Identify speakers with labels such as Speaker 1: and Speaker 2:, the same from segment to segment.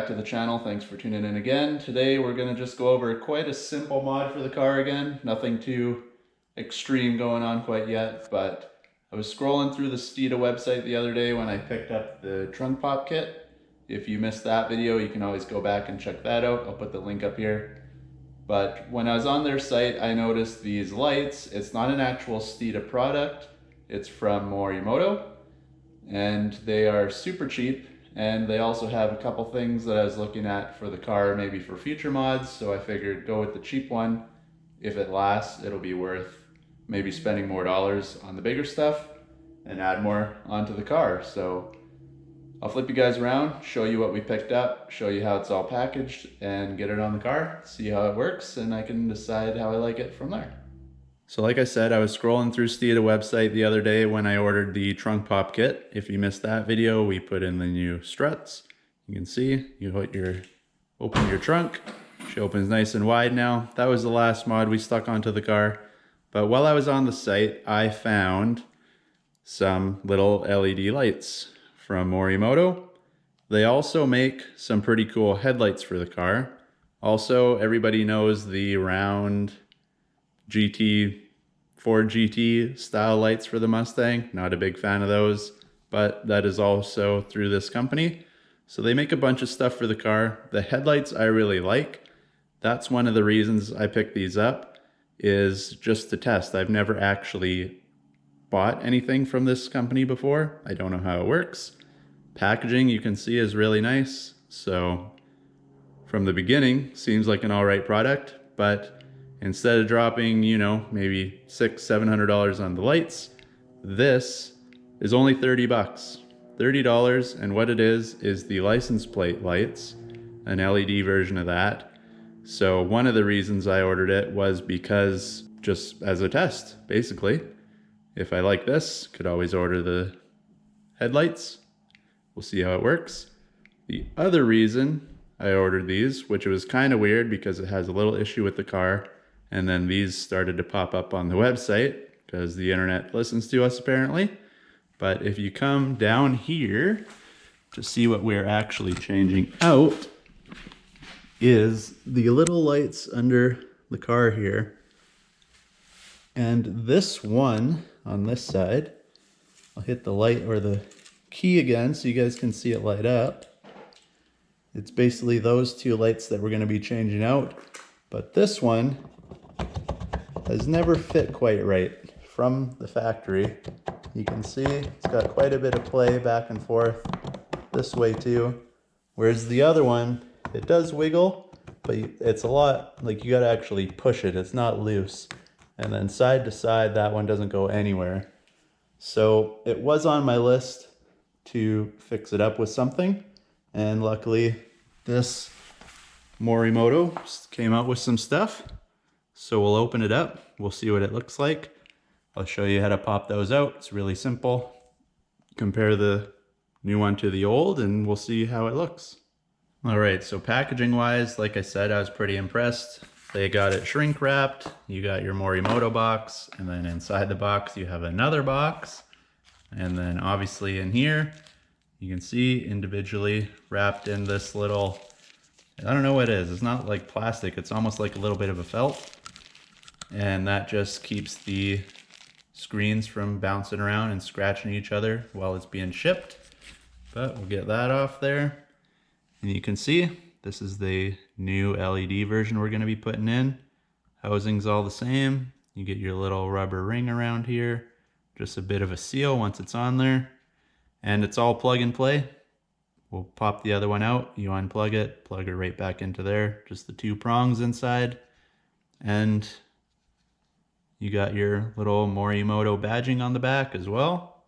Speaker 1: back to the channel. Thanks for tuning in again. Today we're going to just go over quite a simple mod for the car again. Nothing too extreme going on quite yet, but I was scrolling through the Steeda website the other day when I picked up the trunk pop kit. If you missed that video, you can always go back and check that out. I'll put the link up here. But when I was on their site, I noticed these lights. It's not an actual Steeda product. It's from Morimoto, and they are super cheap. And they also have a couple things that I was looking at for the car, maybe for future mods, so I figured go with the cheap one. If it lasts, it'll be worth maybe spending more dollars on the bigger stuff and add more onto the car. So I'll flip you guys around, show you what we picked up, show you how it's all packaged, and get it on the car, see how it works, and I can decide how I like it from there. So like I said, I was scrolling through Steeda website the other day when I ordered the trunk pop kit. If you missed that video, we put in the new struts. You can see, you open your trunk. She opens nice and wide now. That was the last mod we stuck onto the car. But while I was on the site, I found some little LED lights from Morimoto. They also make some pretty cool headlights for the car. Also, everybody knows the round Ford GT style lights for the Mustang. Not a big fan of those, but that is also through this company. So they make a bunch of stuff for the car. The headlights I really like. That's one of the reasons I picked these up, is just to test. I've never actually bought anything from this company before. I don't know how it works. Packaging, you can see, is really nice. So from the beginning, seems like an all right product, but instead of dropping, you know, maybe $600–700 on the lights, this is only 30 bucks. $30, and what it is the license plate lights, an LED version of that. So one of the reasons I ordered it was because, just as a test, basically. If I like this, could always order the headlights. We'll see how it works. The other reason I ordered these, which was kind of weird because it has a little issue with the car, and then these started to pop up on the website because the internet listens to us apparently. But if you come down here to see what we're actually changing out, is the little lights under the car here. And this one on this side, I'll hit the light or the key again so you guys can see it light up. It's basically those two lights that we're going to be changing out. But this one has never fit quite right from the factory. You can see it's got quite a bit of play back and forth this way too. Whereas the other one, it does wiggle, but it's a lot, like you gotta actually push it. It's not loose. And then side to side, that one doesn't go anywhere. So it was on my list to fix it up with something. And luckily this Morimoto came out with some stuff. So we'll open it up, we'll see what it looks like. I'll show you how to pop those out. It's really simple. Compare the new one to the old and we'll see how it looks. All right, so packaging wise, like I said, I was pretty impressed. They got it shrink wrapped. You got your Morimoto box, and then inside the box you have another box. And then obviously in here, you can see individually wrapped in this little, I don't know what it is. It's not like plastic. It's almost like a little bit of a felt. And that just keeps the screens from bouncing around and scratching each other while it's being shipped. But we'll get that off there. And you can see this is the new LED version we're going to be putting in. Housing's all the same. You get your little rubber ring around here. Just a bit of a seal once it's on there. And it's all plug and play. We'll pop the other one out. You unplug it, plug it right back into there. Just the two prongs inside. And you got your little Morimoto badging on the back as well.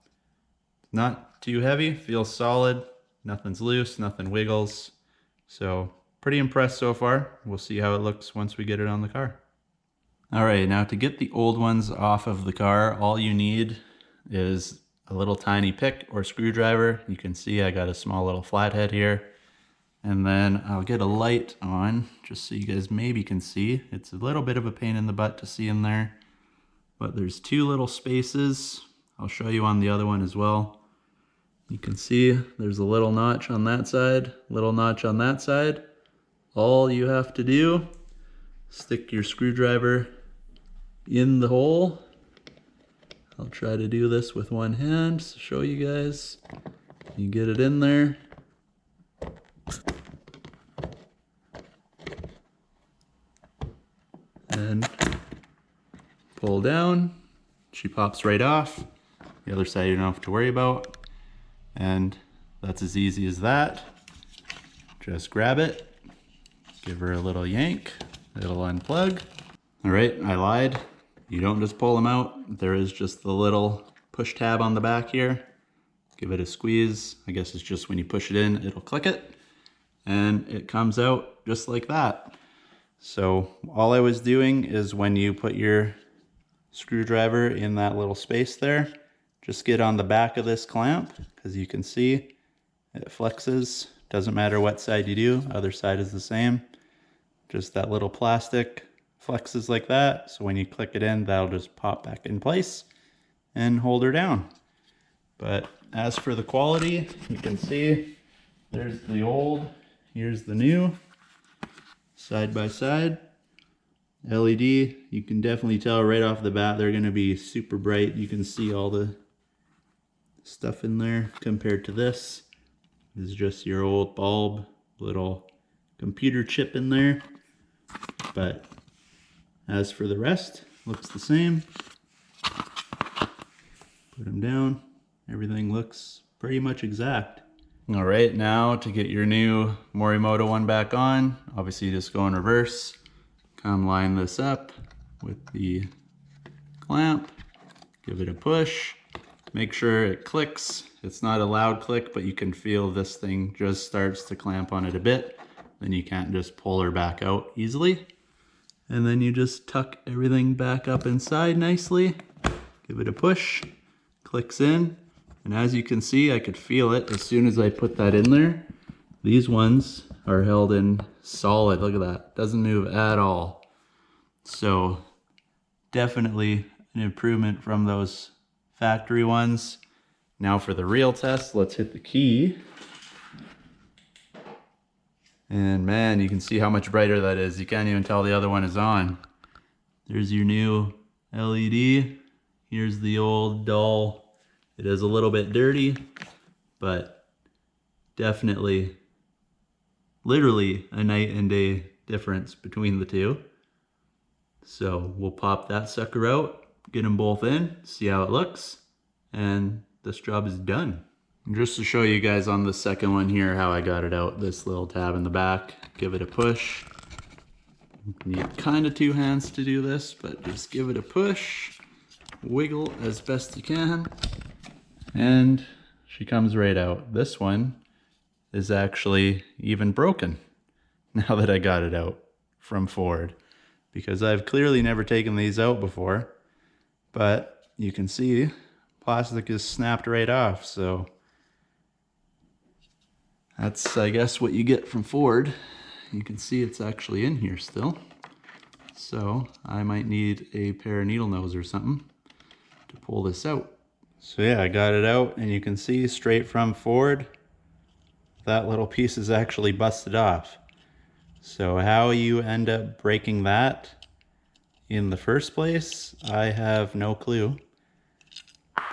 Speaker 1: Not too heavy, feels solid. Nothing's loose, nothing wiggles. So pretty impressed so far. We'll see how it looks once we get it on the car. All right, now to get the old ones off of the car, all you need is a little tiny pick or screwdriver. You can see I got a small little flathead here. And then I'll get a light on just so you guys maybe can see. It's a little bit of a pain in the butt to see in there. But there's two little spaces. I'll show you on the other one as well. You can see there's a little notch on that side, little notch on that side. All you have to do, stick your screwdriver in the hole. I'll try to do this with one hand to show you guys. You get it in there. And pull down. She pops right off. The other side you don't have to worry about. And that's as easy as that. Just grab it, give her a little yank, it'll unplug. All right, I lied. You don't just pull them out. There is just the little push tab on the back here. Give it a squeeze. I guess it's just when you push it in, it'll click it. And it comes out just like that. So all I was doing is when you put your screwdriver in that little space there, just get on the back of this clamp, because you can see it flexes. Doesn't matter what side you do, other side is the same. Just that little plastic flexes like that. So when you click it in, that'll just pop back in place and hold her down. But as for the quality, you can see there's the old, here's the new, side by side. LED, you can definitely tell right off the bat they're going to be super bright. You can see all the stuff in there compared to this. This is just your old bulb, little computer chip in there. But as for the rest, looks the same. Put them down. Everything looks pretty much exact. All right, now to get your new Morimoto one back on, obviously you just go in reverse. Come line this up with the clamp, give it a push, make sure it clicks. It's not a loud click, but you can feel this thing just starts to clamp on it a bit. Then you can't just pull her back out easily. And then you just tuck everything back up inside nicely, give it a push, clicks in. And as you can see, I could feel it as soon as I put that in there. These ones are held in solid. Look at that. Doesn't move at all. So definitely an improvement from those factory ones. Now for the real test, let's hit the key. And man, you can see how much brighter that is. You can't even tell the other one is on. There's your new LED. Here's the old dull. It is a little bit dirty, but definitely, literally a night and day difference between the two. So we'll pop that sucker out, get them both in, see how it looks, and this job is done. And just to show you guys on the second one here how I got it out, this little tab in the back, give it a push. You need kind of two hands to do this, but just give it a push, wiggle as best you can, and she comes right out. This one is actually even broken now that I got it out from Ford, because I've clearly never taken these out before, but you can see plastic is snapped right off. So that's, I guess, what you get from Ford. You can see it's actually in here still. So I might need a pair of needle nose or something to pull this out. So yeah, I got it out, and you can see straight from Ford, that little piece is actually busted off. So how you end up breaking that in the first place, I have no clue.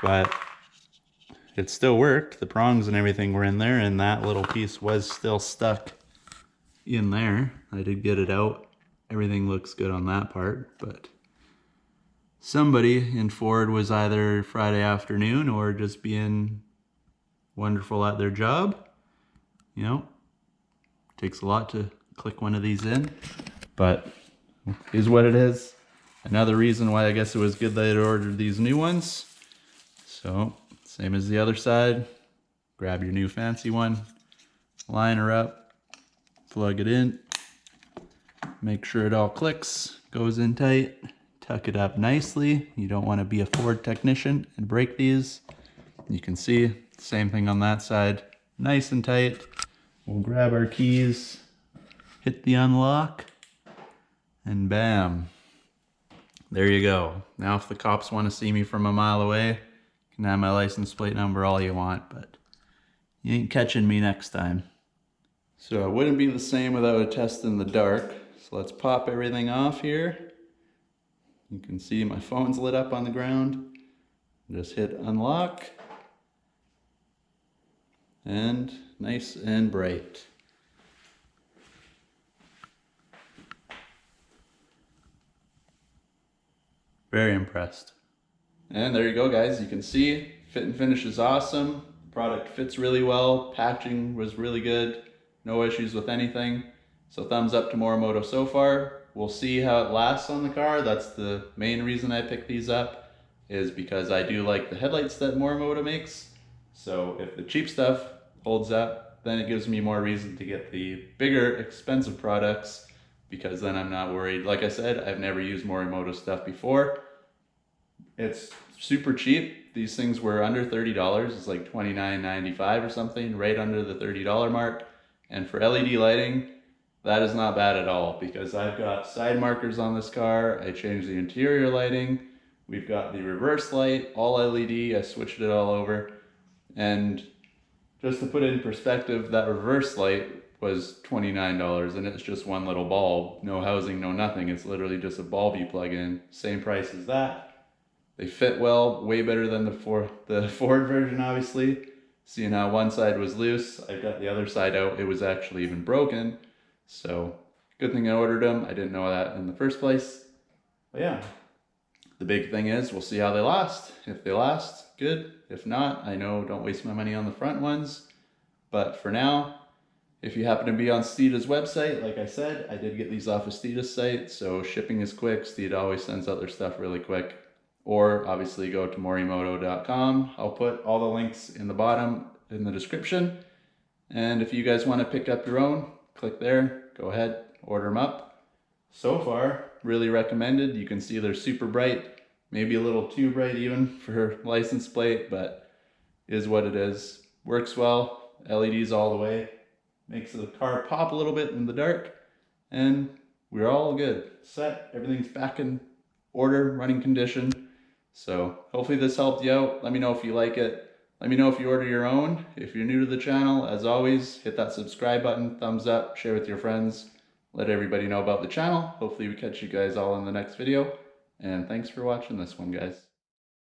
Speaker 1: But it still worked. The prongs and everything were in there, and that little piece was still stuck in there. I did get it out. Everything looks good on that part, but somebody in Ford was either Friday afternoon or just being wonderful at their job. You know, takes a lot to click one of these in, but is what it is. Another reason why I guess it was good that I ordered these new ones. So same as the other side, grab your new fancy one, line her up, plug it in, make sure it all clicks, goes in tight, tuck it up nicely. You don't want to be a Ford technician and break these. You can see same thing on that side, nice and tight. We'll grab our keys, hit the unlock, and bam, there you go. Now if the cops want to see me from a mile away, you can have my license plate number all you want, but You ain't catching me next time. So it wouldn't be the same without a test in the dark. So let's pop everything off here. You can see my phone's lit up on the ground. Just hit unlock. And nice and bright. Very impressed. And there you go, guys. You can see fit and finish is awesome. Product fits really well. Patching was really good. No issues with anything. So thumbs up to Morimoto so far. We'll see how it lasts on the car. That's the main reason I picked these up, is because I do like the headlights that Morimoto makes. So if the cheap stuff holds up, then it gives me more reason to get the bigger, expensive products, because then I'm not worried. Like I said, I've never used Morimoto stuff before. It's super cheap. These things were under $30. It's like $29.95 or something, right under the $30 mark. And for LED lighting, that is not bad at all, because I've got side markers on this car. I changed the interior lighting. We've got the reverse light, all LED. I switched it all over. And just to put it in perspective, that reverse light was $29, and it's just one little bulb. No housing, no nothing. It's literally just a bulb you plug in. Same price as that. They fit well, way better than the Ford version, obviously. Seeing how one side was loose, I got the other side out. It was actually even broken. So good thing I ordered them. I didn't know that in the first place. But yeah, the big thing is we'll see how they last. If they last, good. If not, I know don't waste my money on the front ones. But for now, if you happen to be on Steeda's website, like I said, I did get these off of Steeda's site, so shipping is quick. Steeda always sends out their stuff really quick. Or obviously go to morimoto.com. I'll put all the links in the bottom in the description. And if you guys want to pick up your own, click there, go ahead, order them up. So far, really recommended. You can see they're super bright, maybe a little too bright even for license plate, but it is what it is. Works well, LEDs all the way. Makes the car pop a little bit in the dark, and we're all good. Set, everything's back in order, running condition. So hopefully this helped you out. Let me know if you like it. Let me know if you order your own. If you're new to the channel, as always, hit that subscribe button, thumbs up, share with your friends. Let everybody know about the channel. Hopefully we catch you guys all in the next video. And thanks for watching this one, guys.